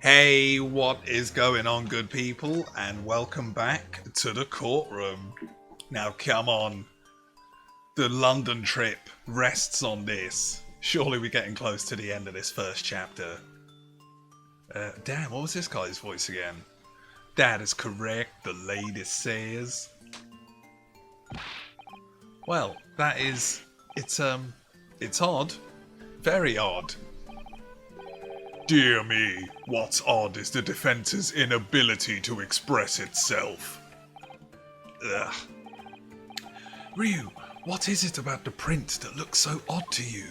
Hey, what is going on, good people? And welcome back to the courtroom. Now, come on. The London trip rests on this. Surely we're getting close to the end of this first chapter. Damn, what was this guy's voice again? That is correct, the lady says. Well, that is... It's odd. Very odd. Dear me, what's odd is the defense's inability to express itself. Ugh. Ryu, what is it about the print that looks so odd to you?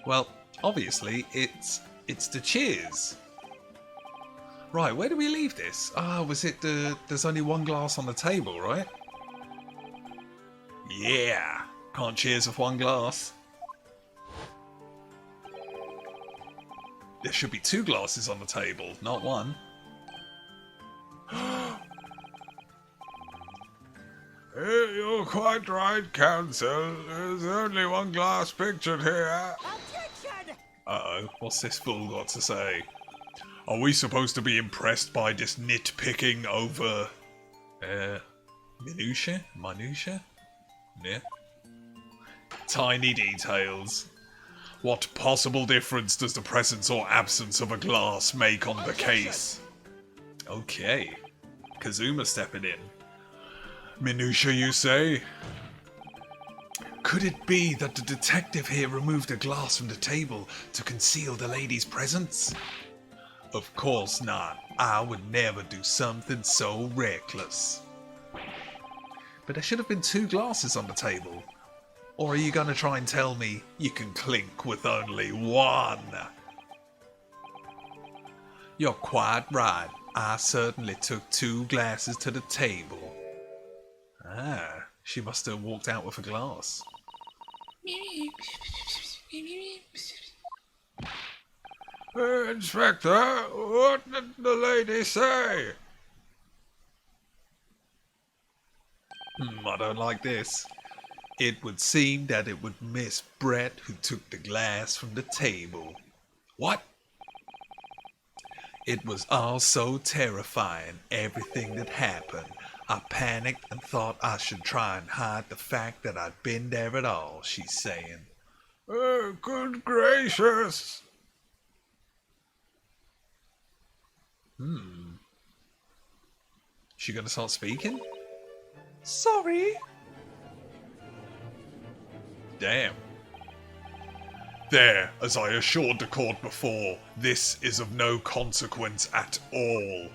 Well, obviously, it's the cheers. Right, where do we leave this? Was it there's only one glass on the table, right? Yeah, can't cheers with one glass. There should be two glasses on the table, not one. You're quite right, Counsel. There's only one glass pictured here. Objection! Uh-oh, what's this fool got to say? Are we supposed to be impressed by this nitpicking over... Minutia? Minutia? Yeah. Tiny details. What possible difference does the presence or absence of a glass make on the case? Okay. Kazuma stepping in. Minutia, you say? Could it be that the detective here removed a glass from the table to conceal the lady's presence? Of course not. I would never do something so reckless. But there should have been two glasses on the table. Or are you going to try and tell me you can clink with only one? You're quite right. I certainly took two glasses to the table. Ah, she must have walked out with a glass. Inspector, what did the lady say? I don't like this. It would seem that it was Miss Brett who took the glass from the table. What? It was all so terrifying, everything that happened. I panicked and thought I should try and hide the fact that I'd been there at all, she's saying. Oh, good gracious! She gonna start speaking? Sorry. Damn. There, as I assured the court before, this is of no consequence at all.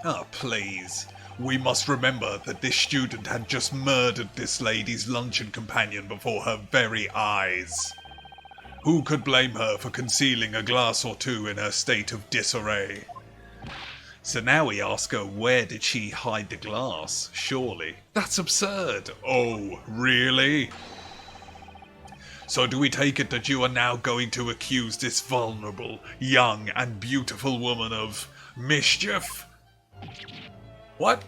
Ah, please. We must remember that this student had just murdered this lady's luncheon companion before her very eyes. Who could blame her for concealing a glass or two in her state of disarray? So now we ask her, where did she hide the glass? Surely. That's absurd. Oh, really? So do we take it that you are now going to accuse this vulnerable, young and beautiful woman of mischief? What?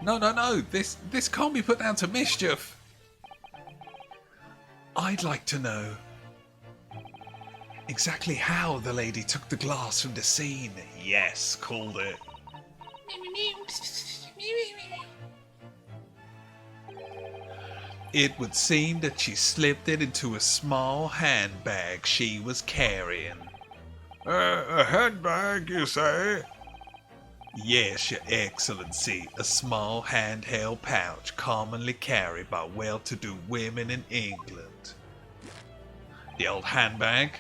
No. This can't be put down to mischief. I'd like to know exactly how the lady took the glass from the scene. Yes, called it. It would seem that she slipped it into a small handbag she was carrying. A handbag, you say? Yes, Your Excellency, a small handheld pouch commonly carried by well-to-do women in England. The old handbag?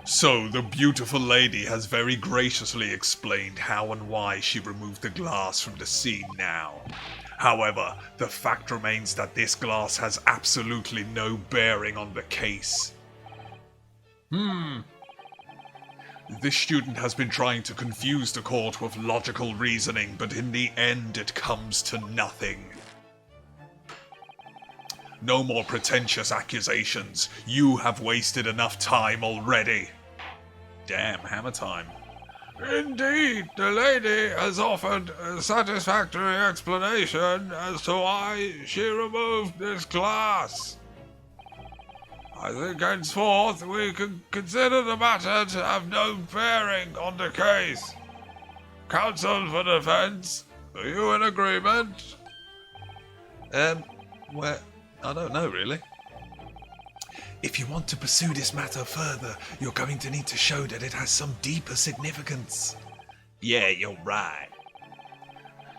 So, the beautiful lady has very graciously explained how and why she removed the glass from the scene now. However, the fact remains that this glass has absolutely no bearing on the case. This student has been trying to confuse the court with logical reasoning, but in the end it comes to nothing. No more pretentious accusations. You have wasted enough time already. Damn, hammer time. Indeed, the lady has offered a satisfactory explanation as to why she removed this glass. I think henceforth we can consider the matter to have no bearing on the case. Counsel for defence, are you in agreement? Well, I don't know really. If you want to pursue this matter further, you're going to need to show that it has some deeper significance. Yeah, you're right.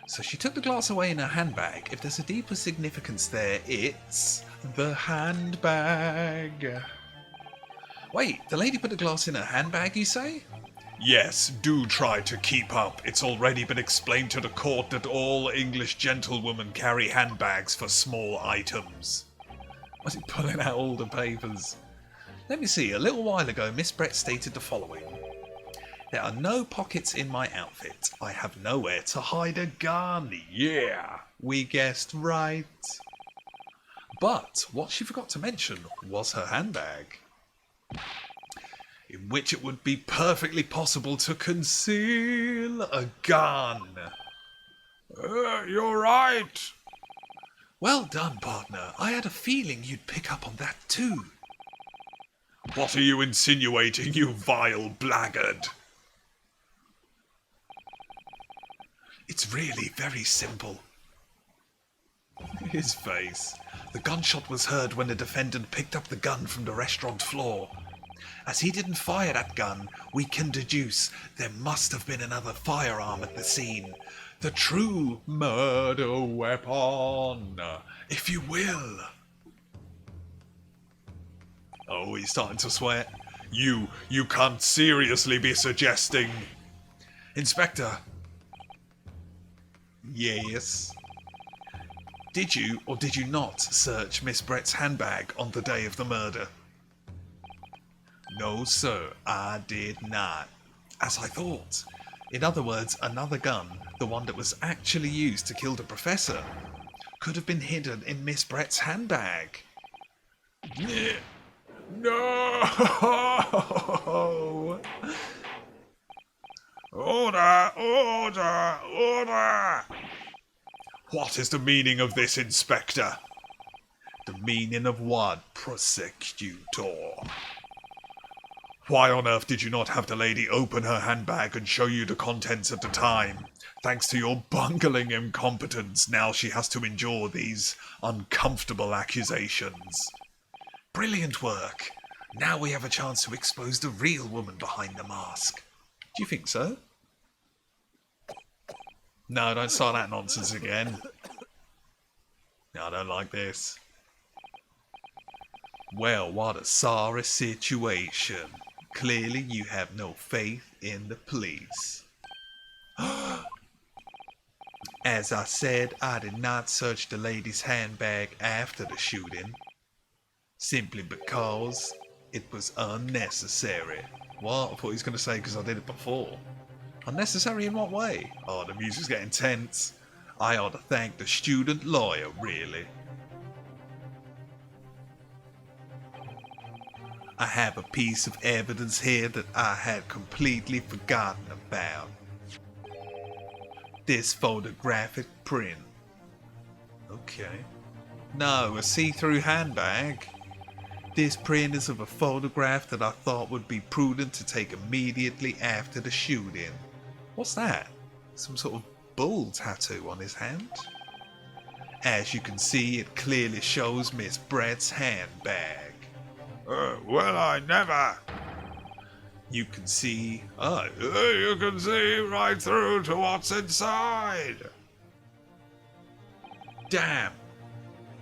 So she took the glass away in her handbag. If there's a deeper significance there, it's the handbag. Wait, the lady put the glass in her handbag, you say? Yes, do try to keep up. It's already been explained to the court that all English gentlewomen carry handbags for small items. Was it pulling out all the papers? Let me see. A little while ago, Miss Brett stated the following. There are no pockets in my outfit. I have nowhere to hide a gun. Yeah, we guessed right. But what she forgot to mention was her handbag, in which it would be perfectly possible to conceal a gun. You're right. Well done, partner. I had a feeling you'd pick up on that too. What are you insinuating, you vile blackguard? It's really very simple. His face. The gunshot was heard when the defendant picked up the gun from the restaurant floor. As he didn't fire that gun, we can deduce there must have been another firearm at the scene. The true murder weapon, if you will. Oh, he's starting to sweat. You can't seriously be suggesting... Inspector. Yes. Did you or did you not search Miss Brett's handbag on the day of the murder? No, sir, I did not. As I thought. In other words, another gun, the one that was actually used to kill the professor, could have been hidden in Miss Brett's handbag. No! Order! Order! Order! What is the meaning of this, Inspector? The meaning of what, Prosecutor? Why on earth did you not have the lady open her handbag and show you the contents at the time? Thanks to your bungling incompetence, now she has to endure these uncomfortable accusations. Brilliant work. Now we have a chance to expose the real woman behind the mask. Do you think so? No, don't start that nonsense again. No, I don't like this. Well, what a sorry situation. Clearly you have no faith in the police. As I said, I did not search the lady's handbag after the shooting. Simply because it was unnecessary. What? I thought he was going to say because I did it before. Unnecessary in what way? Oh, the music's getting tense. I ought to thank the student lawyer, really. I have a piece of evidence here that I had completely forgotten about. This photographic print. Okay. No, a see-through handbag. This print is of a photograph that I thought would be prudent to take immediately after the shooting. What's that? Some sort of bull tattoo on his hand? As you can see, it clearly shows Miss Brett's handbag. Well, I never. You can see... you can see right through to what's inside. Damn.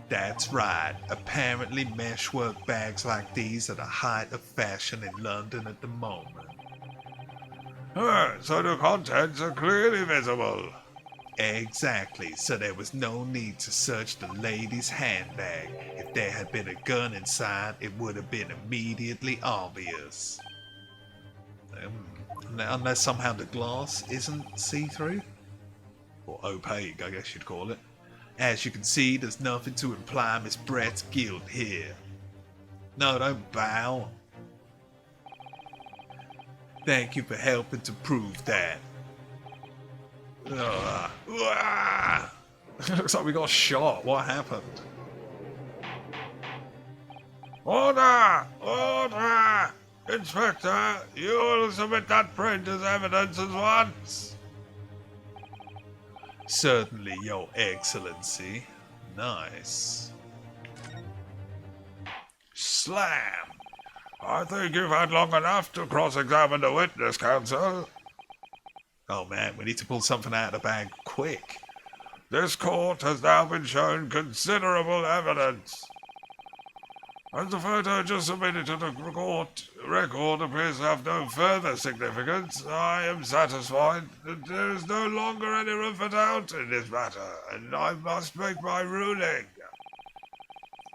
That's right. Apparently meshwork bags like these are the height of fashion in London at the moment. So the contents are clearly visible. Exactly, so there was no need to search the lady's handbag. If there had been a gun inside, it would have been immediately obvious. Unless somehow the glass isn't see-through? Or opaque, I guess you'd call it. As you can see, there's nothing to imply Miss Brett's guilt here. No, don't bow. Thank you for helping to prove that. Looks like we got shot. What happened? Order! Order! Inspector, you will submit that print as evidence at once. Certainly, Your Excellency. Nice. Slam! I think you've had long enough to cross-examine the witness, counsel. Oh man, we need to pull something out of the bag quick. This court has now been shown considerable evidence. As the photo just submitted to the court record appears to have no further significance, I am satisfied that there is no longer any room for doubt in this matter, and I must make my ruling.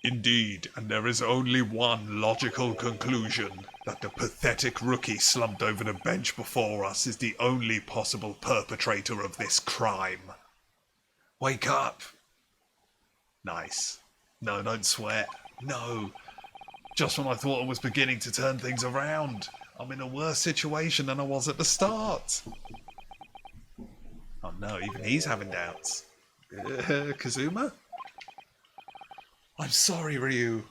Indeed, and there is only one logical conclusion, that the pathetic rookie slumped over the bench before us is the only possible perpetrator of this crime. Wake up! Nice. No, don't sweat. No. Just when I thought I was beginning to turn things around, I'm in a worse situation than I was at the start. Oh no, even he's having doubts. Kazuma? I'm sorry, Ryu.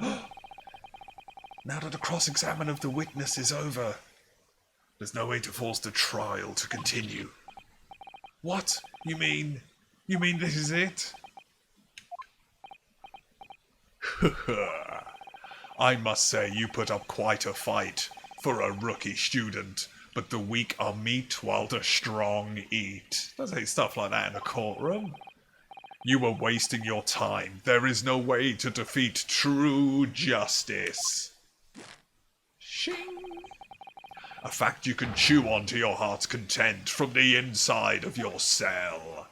Now that the cross-examine of the witness is over, there's no way to force the trial to continue. What? You mean this is it? I must say you put up quite a fight for a rookie student, but the weak are meat while the strong eat. Don't say stuff like that in a courtroom. You were wasting your time. There is no way to defeat true justice. Shing. A fact you can chew on to your heart's content from the inside of your cell.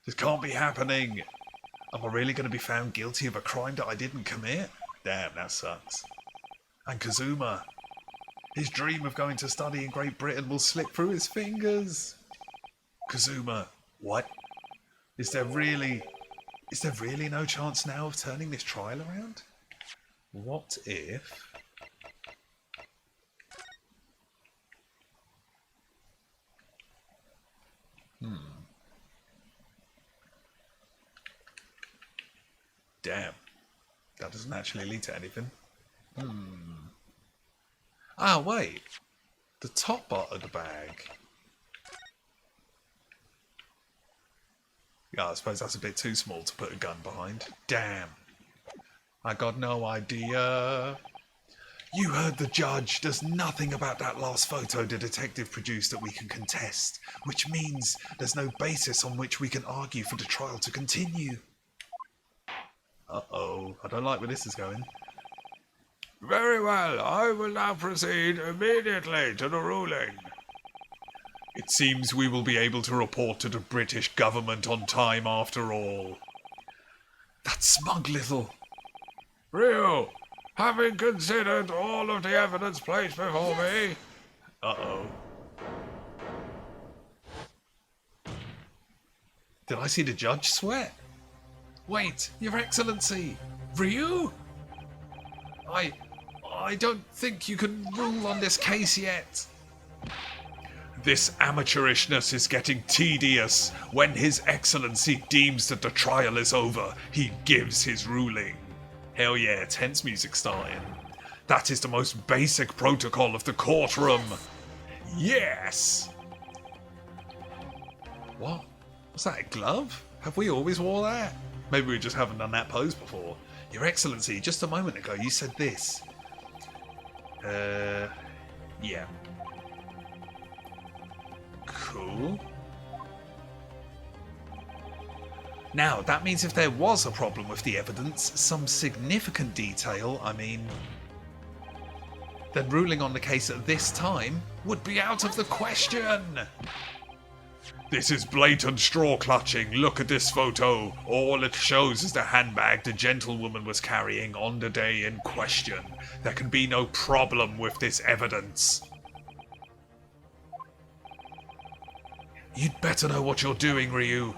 This can't be happening. Am I really going to be found guilty of a crime that I didn't commit? Damn, that sucks. And Kazuma. His dream of going to study in Great Britain will slip through his fingers. Kazuma, what? Is there really no chance now of turning this trial around? What if... Damn. That doesn't actually lead to anything. Ah, wait. The top part of the bag. Yeah, I suppose that's a bit too small to put a gun behind. Damn. I got no idea. You heard the judge. There's nothing about that last photo the detective produced that we can contest, which means there's no basis on which we can argue for the trial to continue. Uh-oh. I don't like where this is going. Very well, I will now proceed immediately to the ruling. It seems we will be able to report to the British government on time after all. That smug little... Ryu, having considered all of the evidence placed before me... Uh-oh. Did I see the judge sweat? Wait, Your Excellency! Ryu? I don't think you can rule on this case yet. This amateurishness is getting tedious. When His Excellency deems that the trial is over, he gives his ruling. Hell yeah, tense music starting. That is the most basic protocol of the courtroom. Yes! What? Was that a glove? Have we always wore that? Maybe we just haven't done that pose before. Your Excellency, just a moment ago you said this. Yeah. Cool. Now, that means if there was a problem with the evidence, some significant detail, then ruling on the case at this time would be out of the question. This is blatant straw clutching. Look at this photo. All it shows is the handbag the gentlewoman was carrying on the day in question. There can be no problem with this evidence. You'd better know what you're doing, Ryu.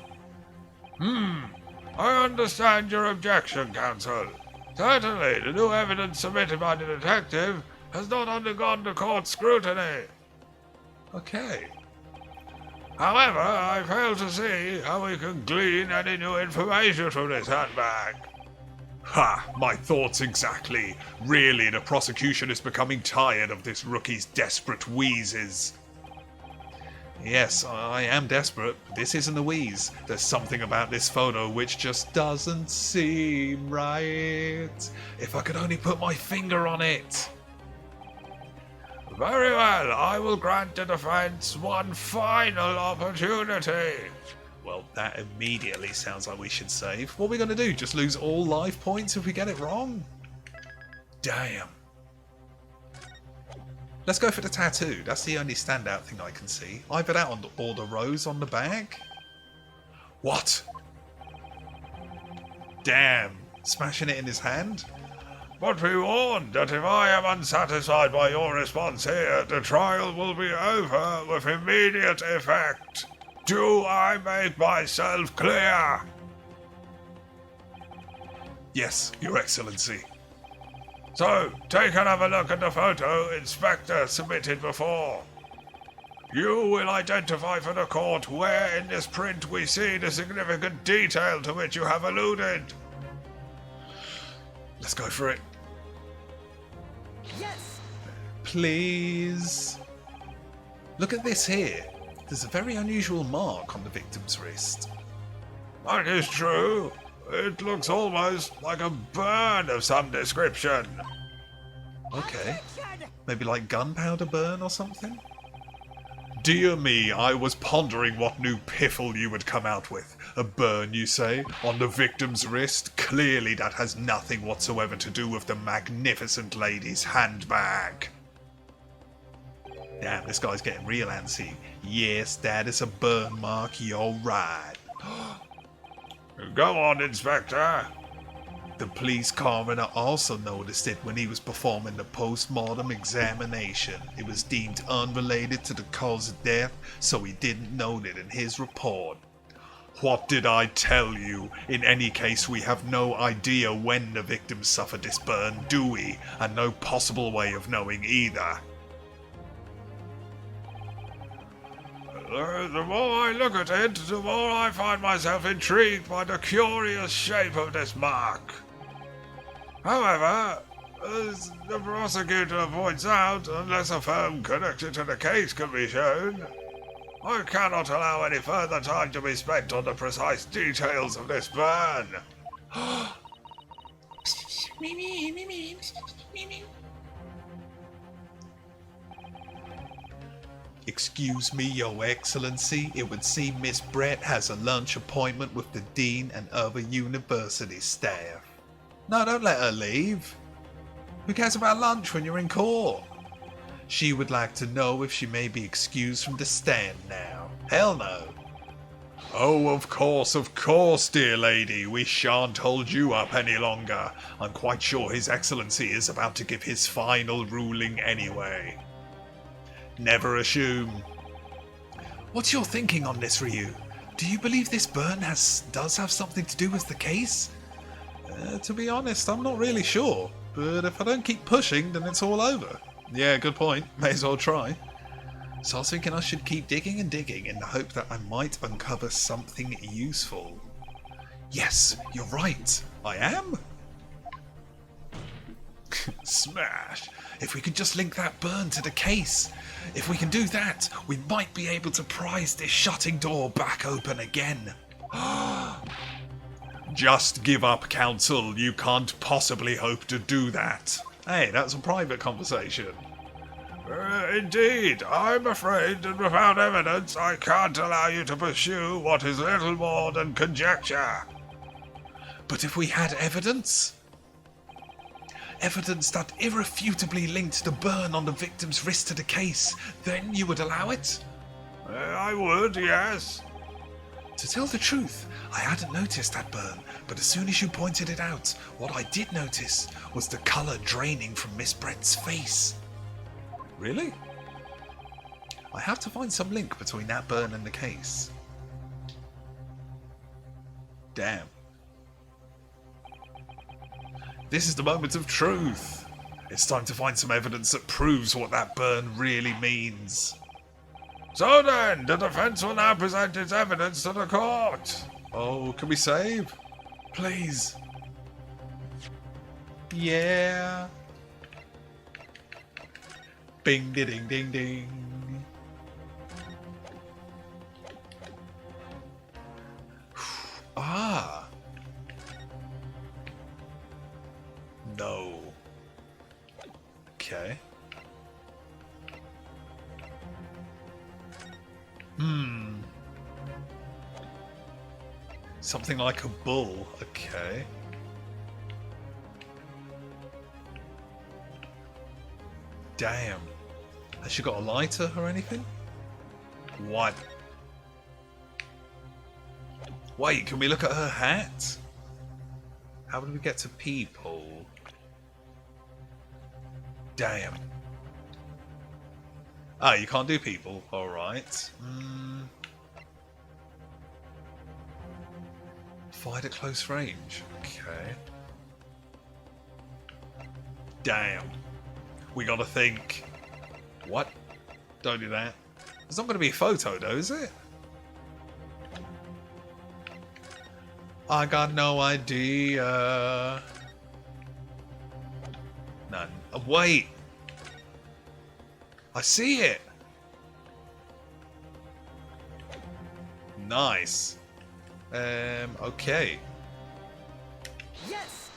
I understand your objection, counsel. Certainly, the new evidence submitted by the detective has not undergone the court's scrutiny. Okay. However, I fail to see how we can glean any new information from this handbag. Ha! My thoughts exactly. Really, the prosecution is becoming tired of this rookie's desperate wheezes. Yes, I am desperate, but this isn't a wheeze. There's something about this photo which just doesn't seem right. If I could only put my finger on it. Very well, I will grant the defense one final opportunity. Well, that immediately sounds like we should save. What are we going to do? Just lose all life points if we get it wrong? Damn. Let's go for the tattoo. That's the only standout thing I can see. Either that or the rose on the bag. What? Damn. Smashing it in his hand? But be warned that if I am unsatisfied by your response here, the trial will be over with immediate effect. Do I make myself clear? Yes, Your Excellency. So, take another look at the photo Inspector submitted before. You will identify for the court where in this print we see the significant detail to which you have alluded. Let's go for it. Yes! Please. Look at this here. There's a very unusual mark on the victim's wrist. That is true. It looks almost like a burn of some description. Okay. Maybe like gunpowder burn or something? Dear me, I was pondering what new piffle you would come out with. A burn, you say, on the victim's wrist? Clearly that has nothing whatsoever to do with the magnificent lady's handbag. Damn, this guy's getting real antsy. Yes, that is a burn mark, you're right. Go on, Inspector. The police coroner also noticed it when he was performing the post-mortem examination. It was deemed unrelated to the cause of death, so he didn't note it in his report. What did I tell you? In any case, we have no idea when the victim suffered this burn, do we? And no possible way of knowing either. The more I look at it, the more I find myself intrigued by the curious shape of this mark. However, as the prosecutor points out, unless a firm connection to the case can be shown, I cannot allow any further time to be spent on the precise details of this burn. Excuse me, Your Excellency, it would seem Miss Brett has a lunch appointment with the Dean and other university staff. No, don't let her leave. Who cares about lunch when you're in court? She would like to know if she may be excused from the stand now. Hell no. Oh, of course, dear lady. We shan't hold you up any longer. I'm quite sure His Excellency is about to give his final ruling anyway. Never assume. What's your thinking on this, Ryu? Do you believe this burn does have something to do with the case? To be honest, I'm not really sure. But if I don't keep pushing, then it's all over. Yeah, good point. May as well try. So I was thinking I should keep digging and digging in the hope that I might uncover something useful. Yes, you're right. I am. Smash! If we could just link that burn to the case. If we can do that, we might be able to prise this shutting door back open again. Just give up, Counsel. You can't possibly hope to do that. Hey, that's a private conversation. Indeed, I'm afraid that without evidence I can't allow you to pursue what is little more than conjecture. But if we had evidence? Evidence that irrefutably linked the burn on the victim's wrist to the case, then you would allow it? I would, yes. To tell the truth, I hadn't noticed that burn, but as soon as you pointed it out, what I did notice was the colour draining from Miss Brett's face. Really? I have to find some link between that burn and the case. Damn. This is the moment of truth. It's time to find some evidence that proves what that burn really means. So then, the defense will now present its evidence to the court. Oh, can we save? Please. Yeah. Bing, ding, ding, ding. Ah. No. Okay. Something like a bull. Okay. Damn. Has she got a lighter or anything? What? Wait, can we look at her hat? How do we get to people? Damn. Ah, you can't do people. Alright. Fired at close range. Okay. Damn. We gotta think. What? Don't do that. It's not gonna be a photo though, is it? I got no idea. None. Oh, wait. I see it. Nice. Okay. Yes.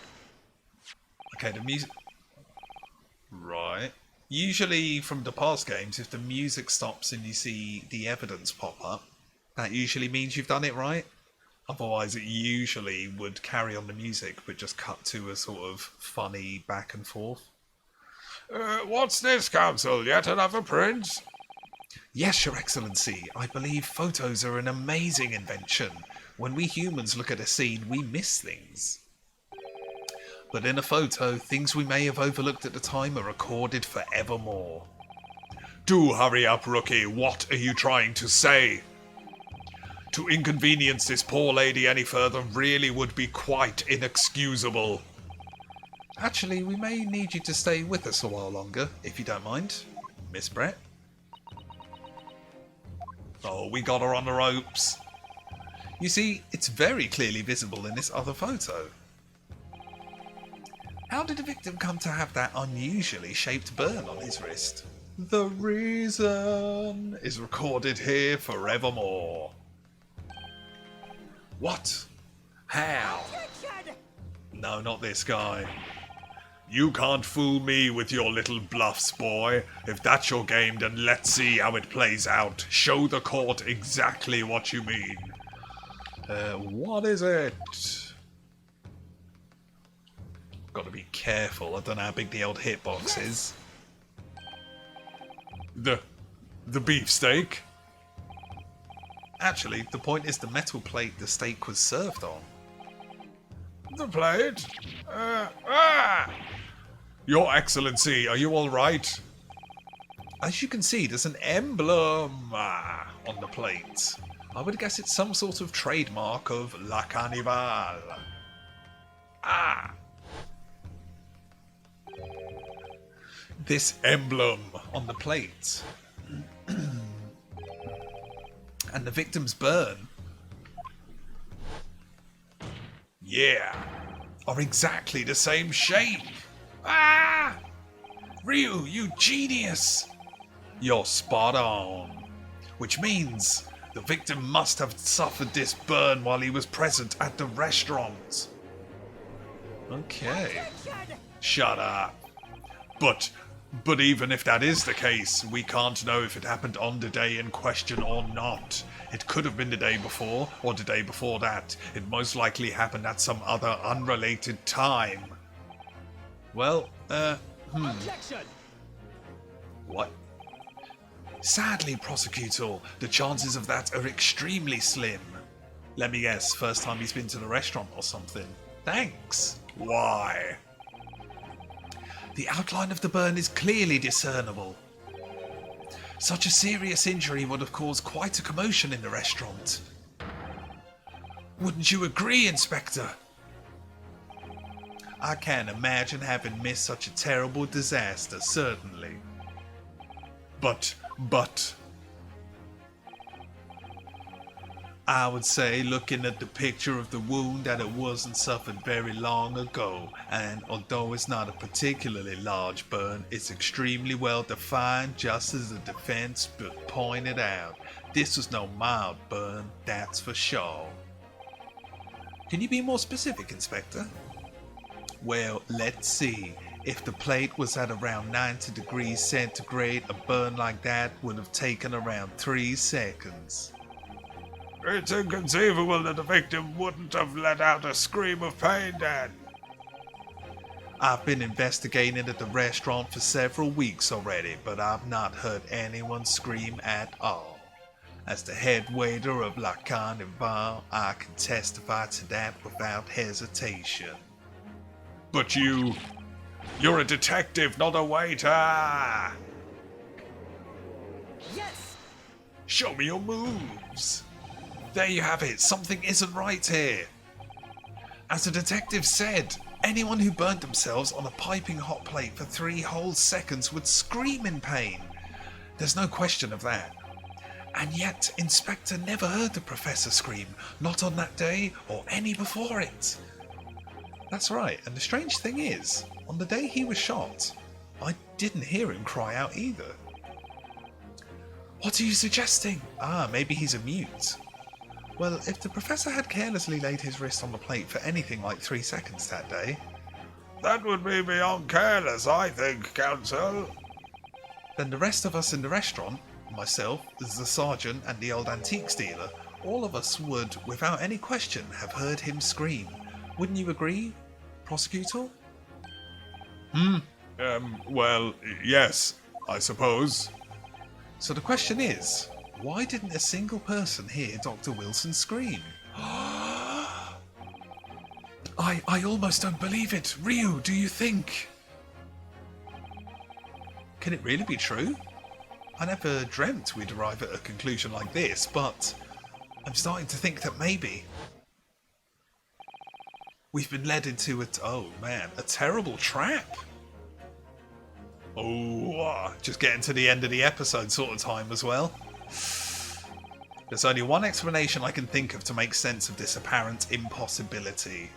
Okay, the music. Right. Usually from the past games, if the music stops and you see the evidence pop up, that usually means you've done it right. Otherwise, it usually would carry on the music, but just cut to a sort of funny back and forth. What's this, Council? Yet another prince? Yes, Your Excellency. I believe photos are an amazing invention. When we humans look at a scene, we miss things. But in a photo, things we may have overlooked at the time are recorded forevermore. Do hurry up, Rookie. What are you trying to say? To inconvenience this poor lady any further really would be quite inexcusable. Actually, we may need you to stay with us a while longer, if you don't mind, Miss Brett. Oh, we got her on the ropes. You see, it's very clearly visible in this other photo. How did the victim come to have that unusually shaped burn on his wrist? The reason is recorded here forevermore. What? How? No, not this guy. You can't fool me with your little bluffs, boy. If that's your game, then let's see how it plays out. Show the court exactly what you mean. What is it? Gotta be careful. I don't know how big the old hitbox is. The beefsteak? Actually, the point is the metal plate the steak was served on. The plate? Your Excellency, are you alright? As you can see, there's an emblem on the plate. I would guess it's some sort of trademark of La Carnival. This emblem on the plate and the victim's burn, Yeah, are exactly the same shape. Ryu, you genius! You're spot on. Which means the victim must have suffered this burn while he was present at the restaurant. Okay. Shut up. But even if that is the case, we can't know if it happened on the day in question or not. It could have been the day before, or the day before that. It most likely happened at some other unrelated time. Well, Objection. What? Sadly, prosecutor, the chances of that are extremely slim. Let me guess, first time he's been to the restaurant or something. Thanks. why? The outline of the burn is clearly discernible. Such a serious injury would have caused quite a commotion in the restaurant. Wouldn't you agree, Inspector? I can't imagine having missed such a terrible disaster, certainly. But... I would say, looking at the picture of the wound, that it wasn't suffered very long ago, and although it's not a particularly large burn, it's extremely well defined, just as the defense pointed out. This was no mild burn, that's for sure. Can you be more specific, Inspector? Well, let's see. If the plate was at around 90 degrees centigrade, a burn like that would have taken around 3 seconds. It's inconceivable that the victim wouldn't have let out a scream of pain then. I've been investigating at the restaurant for several weeks already, but I've not heard anyone scream at all. As the head waiter of La Carnival, I can testify to that without hesitation. But you're a detective, not a waiter. Yes! Show me your moves! There you have it, something isn't right here. As the detective said, anyone who burned themselves on a piping hot plate for 3 whole seconds would scream in pain. There's no question of that. And yet, Inspector never heard the Professor scream, not on that day or any before it. That's right, and the strange thing is, on the day he was shot, I didn't hear him cry out either. What are you suggesting? Maybe he's a mute. Well, if the Professor had carelessly laid his wrist on the plate for anything like 3 seconds that day... That would be beyond careless, I think, Counsel. Then the rest of us in the restaurant, myself, the sergeant and the old antiques dealer, all of us would, without any question, have heard him scream. Wouldn't you agree, Prosecutor? Well, yes, I suppose. So the question is, why didn't a single person hear Dr. Wilson scream? I almost don't believe it. Ryu, do you think? Can it really be true? I never dreamt we'd arrive at a conclusion like this, but I'm starting to think that maybe we've been led into a terrible trap. Just getting to the end of the episode sort of time as well. There's only one explanation I can think of to make sense of this apparent impossibility.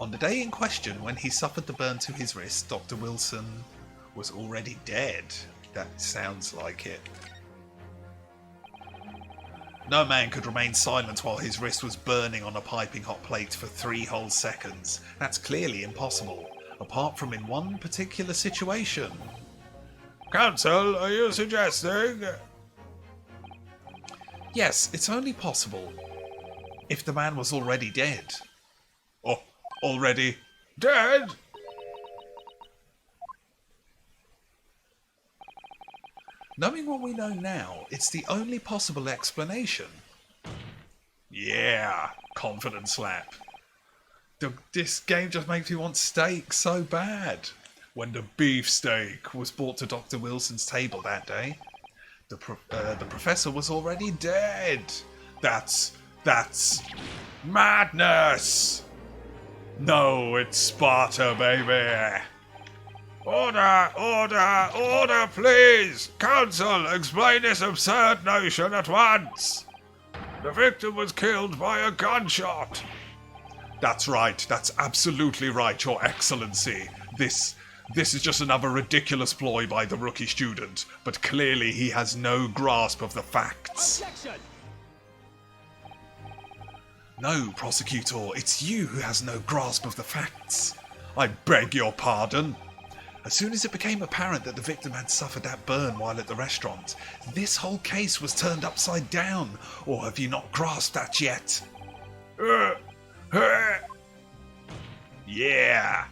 On the day in question, when he suffered the burn to his wrist, Dr. Wilson was already dead. That sounds like it. No man could remain silent while his wrist was burning on a piping hot plate for 3 whole seconds. That's clearly impossible, apart from in one particular situation. Counsel, are you suggesting? Yes, it's only possible if the man was already dead. Oh, already dead? Knowing what we know now, it's the only possible explanation. Yeah, confident slap. This game just makes me want steak so bad. When the beefsteak was brought to Dr. Wilson's table that day, the professor was already dead. That's madness. No, it's Sparta, baby. Order, please! Counsel, explain this absurd notion at once! The victim was killed by a gunshot! That's right, that's absolutely right, Your Excellency. This is just another ridiculous ploy by the rookie student, but clearly he has no grasp of the facts. Objection! No, Prosecutor, it's you who has no grasp of the facts. I beg your pardon. As soon as it became apparent that the victim had suffered that burn while at the restaurant, this whole case was turned upside down. Or have you not grasped that yet? Yeah.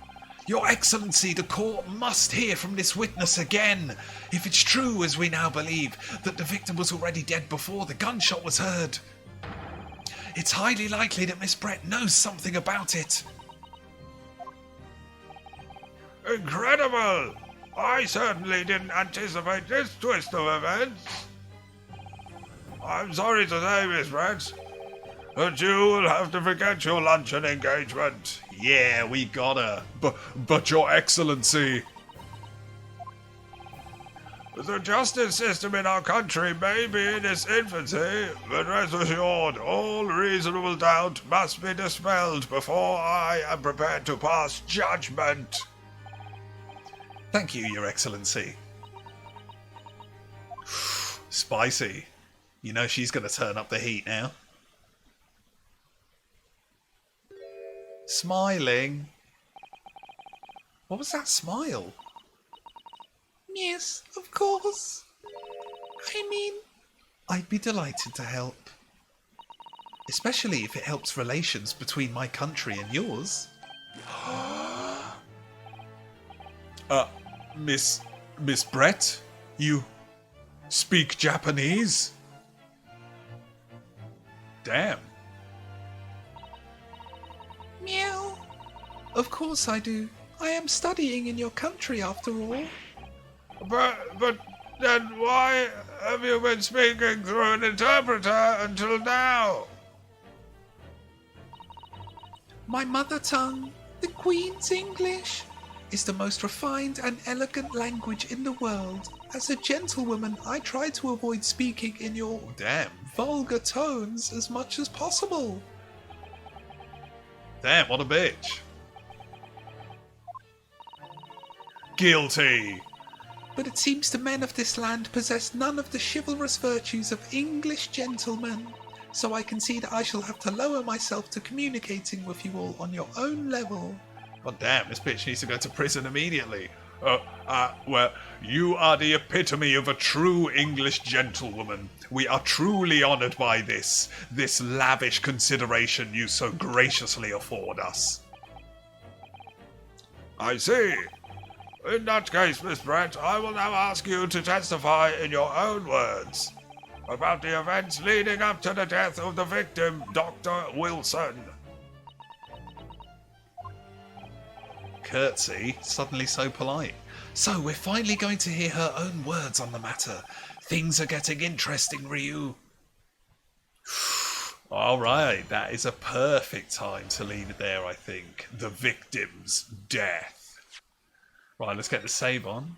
Your Excellency, the court must hear from this witness again. If it's true, as we now believe, that the victim was already dead before the gunshot was heard, it's highly likely that Miss Brett knows something about it. Incredible! I certainly didn't anticipate this twist of events. I'm sorry to say, Miss Brett, but you will have to forget your luncheon engagement. Yeah, we gotta. But Your Excellency... The justice system in our country may be in its infancy, but rest assured, all reasonable doubt must be dispelled before I am prepared to pass judgment. Thank you, Your Excellency. Spicy. You know she's going to turn up the heat now. Smiling. What was that smile? Yes, of course. I mean, I'd be delighted to help. Especially if it helps relations between my country and yours. Miss Brett, you speak Japanese? Damn. Meow. Of course I do. I am studying in your country after all. But then why have you been speaking through an interpreter until now? My mother tongue, the Queen's English, is the most refined and elegant language in the world. As a gentlewoman, I try to avoid speaking in your vulgar tones as much as possible. Damn, what a bitch. Guilty. But it seems the men of this land possess none of the chivalrous virtues of English gentlemen, so I can see that I shall have to lower myself to communicating with you all on your own level. God damn, this bitch needs to go to prison immediately. Well, you are the epitome of a true English gentlewoman. We are truly honoured by this lavish consideration you so graciously afford us. I see. In that case, Miss Brett, I will now ask you to testify in your own words about the events leading up to the death of the victim, Dr. Wilson. Curtsy, suddenly so polite. So we're finally going to hear her own words on the matter. Things are getting interesting, Ryu. Alright, that is a perfect time to leave it there, I think. The victim's death. Right, let's get the save on.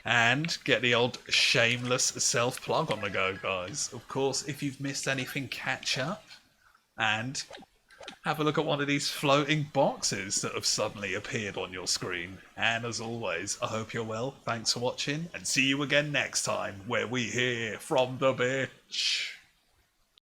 And get the old shameless self-plug on the go, guys. Of course, if you've missed anything, catch up. And have a look at one of these floating boxes that have suddenly appeared on your screen. And as always, I hope you're well. Thanks for watching, and see you again next time, where we hear from the bitch.